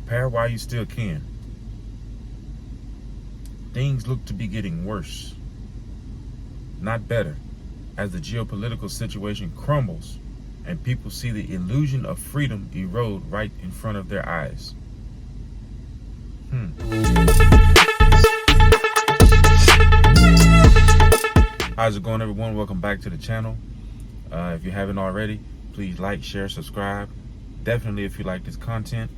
Prepare while you still can. Things look to be getting worse, not better, as the geopolitical situation crumbles and people see the illusion of freedom erode right in front of their eyes. How's it going, everyone? Welcome back to the channel. If you haven't already, please like, share, subscribe. Definitely if you like this content.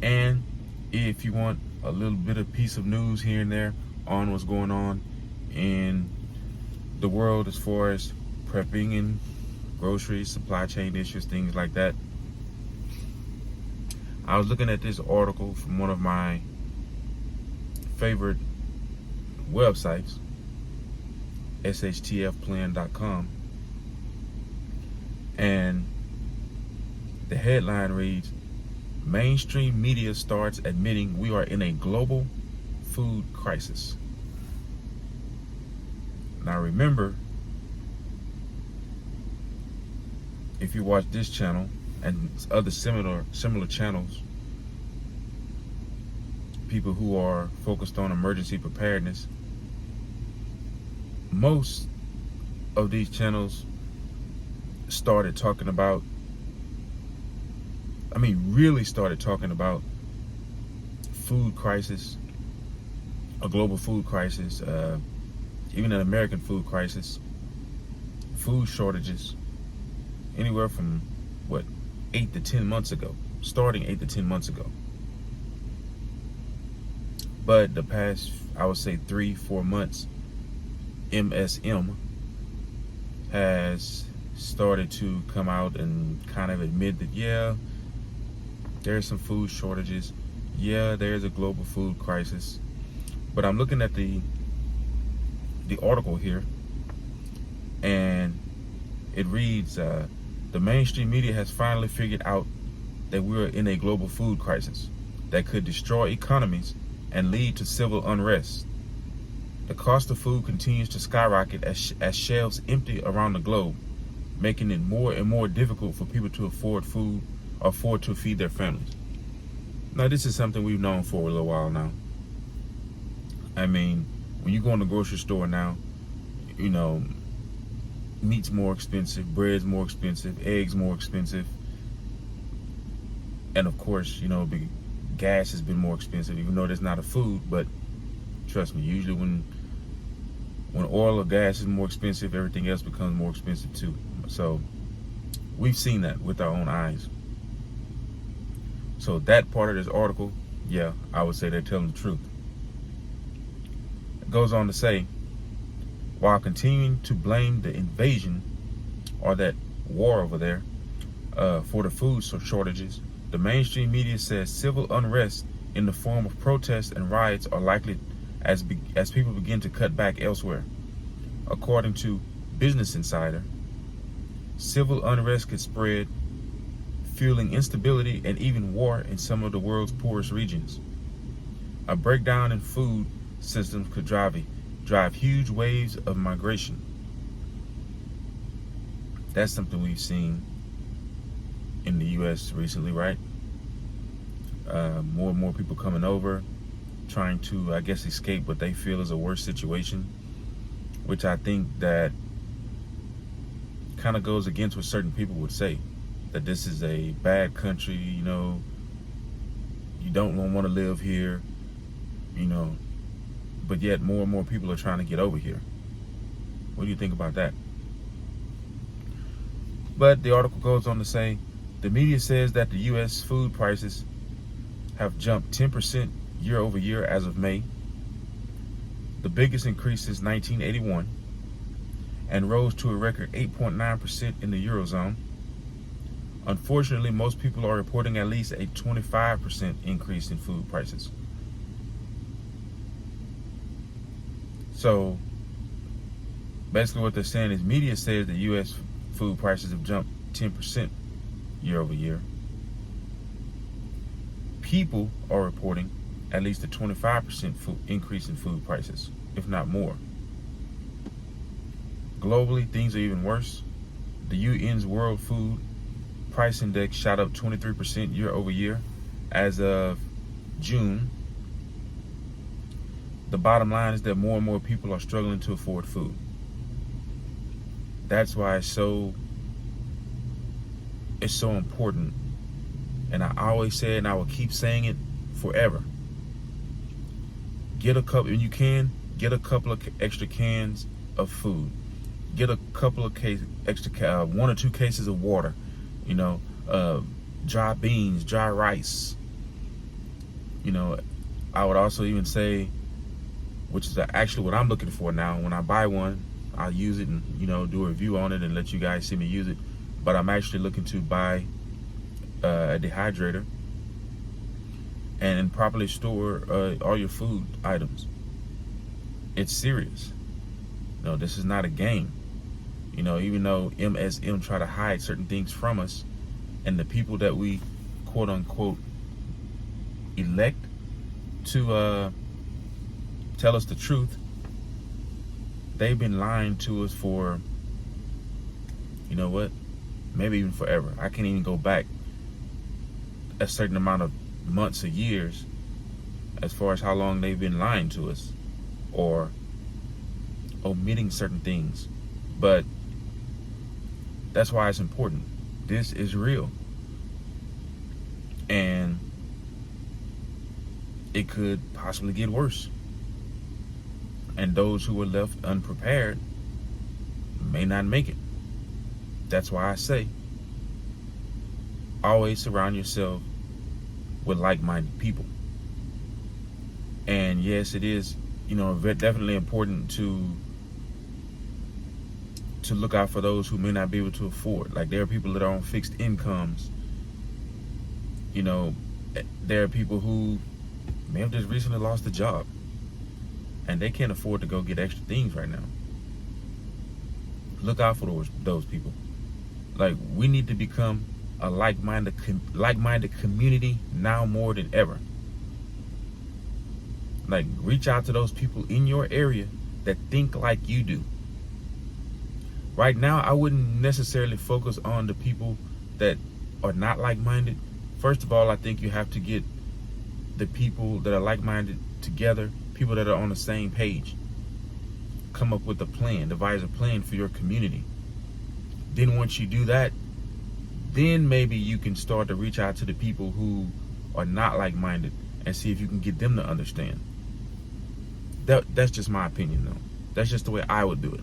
And if you want a little bit of piece of news here and there on what's going on in the world as far as prepping and groceries, supply chain issues, things like that. I was looking at this article from one of my favorite websites, shtfplan.com, and the headline reads, mainstream media starts admitting we are in a global food crisis. Now remember, if you watch this channel and other similar channels, people who are focused on emergency preparedness, most of these channels started talking about, really started talking about food crisis, a global food crisis, even an American food crisis, food shortages, anywhere from 8 to 10 months ago, starting 8 to 10 months ago. But the past, I would say 3-4 months, MSM has started to come out and kind of admit that, yeah, there's some food shortages. Yeah, there's a global food crisis. But I'm looking at the article here, and it reads, the mainstream media has finally figured out that we're in a global food crisis that could destroy economies and lead to civil unrest. The cost of food continues to skyrocket as shelves empty around the globe, making it more and more difficult for people to afford to feed their families. Now, this is something we've known for a little while now. When you go in the grocery store now, meat's more expensive, bread's more expensive, eggs more expensive, and of course, gas has been more expensive, even though there's not a food. But trust me, usually when oil or gas is more expensive, everything else becomes more expensive too. So we've seen that with our own eyes. So that part of this article, yeah, I would say they're telling the truth. It goes on to say, while continuing to blame the invasion or that war over there for the food shortages, the mainstream media says civil unrest in the form of protests and riots are likely as people begin to cut back elsewhere. According to Business Insider, civil unrest could spread, fueling instability and even war in some of the world's poorest regions. A breakdown in food systems could drive huge waves of migration. That's something we've seen in the U.S. recently, right? More and more people coming over, trying to, escape what they feel is a worse situation, which I think that kind of goes against what certain people would say, that this is a bad country, you don't want to live here, but yet more and more people are trying to get over here. What do you think about that? But the article goes on to say, the media says that the U.S. food prices have jumped 10% year over year as of May, the biggest increase since 1981, and rose to a record 8.9% in the Eurozone. Unfortunately, most people are reporting at least a 25% increase in food prices. So basically what they're saying is media says that U.S. food prices have jumped 10% year over year. People are reporting at least a 25% increase in food prices, if not more. Globally, things are even worse. The UN's World Food Price Index shot up 23% year over year, as of June, the bottom line is that more and more people are struggling to afford food. That's why it's so important. And I always say it, and I will keep saying it forever. Get a couple, when you can, get a couple of extra cans of food. Get a couple of extra, 1 or 2 cases of water. Dry beans, dry rice. I would also even say, which is actually what I'm looking for now. When I buy one, I'll use it and do a review on it and let you guys see me use it. But I'm actually looking to buy a dehydrator and properly store all your food items. It's serious. This is not a game. Even though MSM try to hide certain things from us, and the people that we quote unquote elect to tell us the truth, they've been lying to us for, maybe even forever. I can't even go back a certain amount of months or years as far as how long they've been lying to us or omitting certain things. But that's why it's important. This is real. And it could possibly get worse. And those who are left unprepared may not make it. That's why I say, always surround yourself with like-minded people. And yes, it is, definitely important to look out for those who may not be able to afford. Like, there are people that are on fixed incomes. There are people who may have just recently lost a job and they can't afford to go get extra things right now. Look out for those people. Like, we need to become a like-minded community now more than ever. Like, reach out to those people in your area that think like you do. Right now, I wouldn't necessarily focus on the people that are not like-minded. First of all, I think you have to get the people that are like-minded together, people that are on the same page. Come up with a plan, devise a plan for your community. Then once you do that, then maybe you can start to reach out to the people who are not like-minded and see if you can get them to understand. That's just my opinion, though. That's just the way I would do it.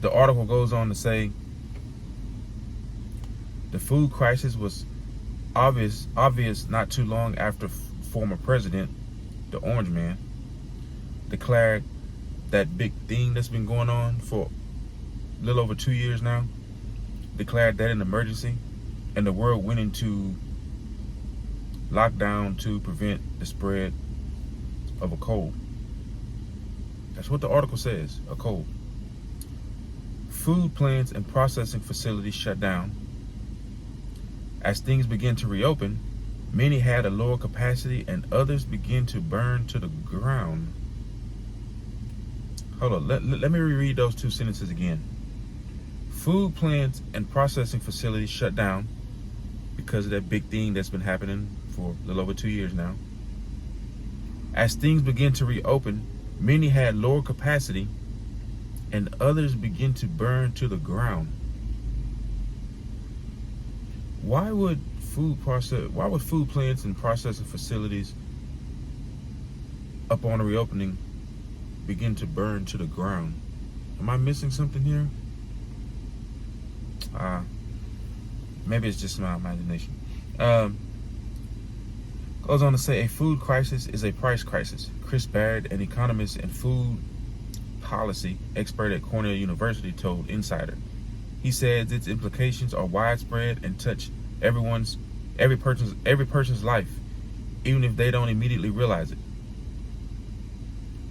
The article goes on to say, the food crisis was obvious not too long after former president, the Orange Man, declared that big thing that's been going on for a little over 2 years now, declared that an emergency, and the world went into lockdown to prevent the spread of a cold. That's what the article says, a cold. Food plants and processing facilities shut down. As things began to reopen, many had a lower capacity and others began to burn to the ground. Hold on, let me reread those 2 sentences again. Food plants and processing facilities shut down because of that big thing that's been happening for a little over 2 years now. As things began to reopen, many had lower capacity and others began to burn to the ground. Why would food plants and processing facilities upon a reopening begin to burn to the ground? Am I missing something here? Maybe it's just my imagination. Goes on to say, a food crisis is a price crisis. Chris Barrett, an economist and food policy expert at Cornell University, told Insider. He says its implications are widespread and touch every person's life, even if they don't immediately realize it.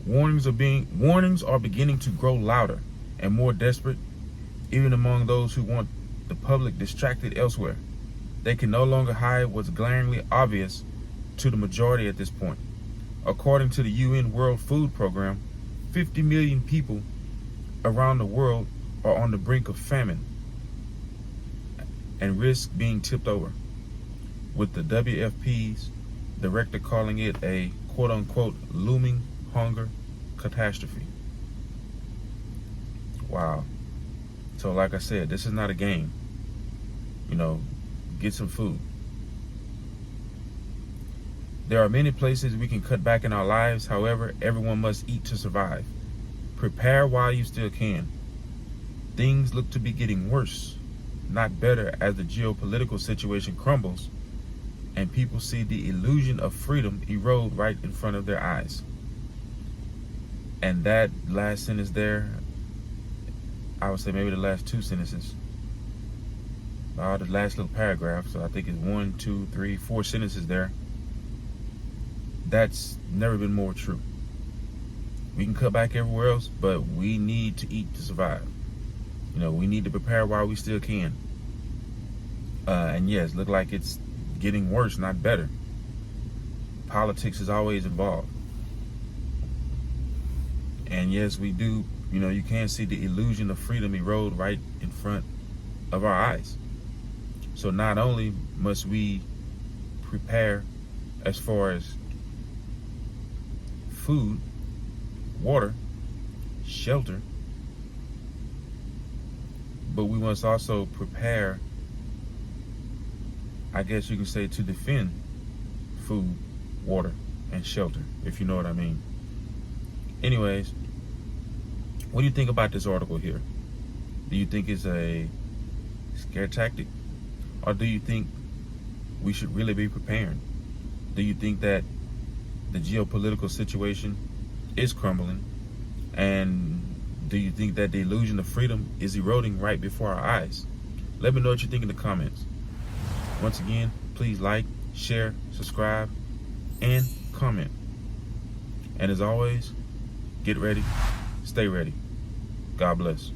Warnings are beginning to grow louder and more desperate, even among those who want the public distracted elsewhere. They can no longer hide what's glaringly obvious to the majority at this point. According to the UN World Food Program, 50 million people around the world are on the brink of famine and risk being tipped over. with the WFP's director calling it a quote-unquote looming hunger catastrophe. Wow. So like I said, this is not a game. You know, get some food. There are many places we can cut back in our lives. However, everyone must eat to survive. Prepare while you still can. Things look to be getting worse, not better, as the geopolitical situation crumbles and people see the illusion of freedom erode right in front of their eyes. And that last sentence there, I would say maybe the last two sentences, the last little paragraph, so I think it's 1, 2, 3, 4 sentences there. That's never been more true. We can cut back everywhere else, but we need to eat to survive. You know, we need to prepare while we still can. And yes, look like it's getting worse, not better. Politics is always involved. And yes, we do, you know, you can see the illusion of freedom erode right in front of our eyes. So not only must we prepare as far as food, water, shelter, but we must also prepare, I guess you can say, to defend food, water, and shelter, if you know what I mean. Anyways, what do you think about this article here? Do you think it's a scare tactic? Or do you think we should really be preparing? Do you think that the geopolitical situation is crumbling? And do you think that the illusion of freedom is eroding right before our eyes? Let me know what you think in the comments. Once again, please like, share, subscribe, and comment. And as always, get ready, stay ready. God bless.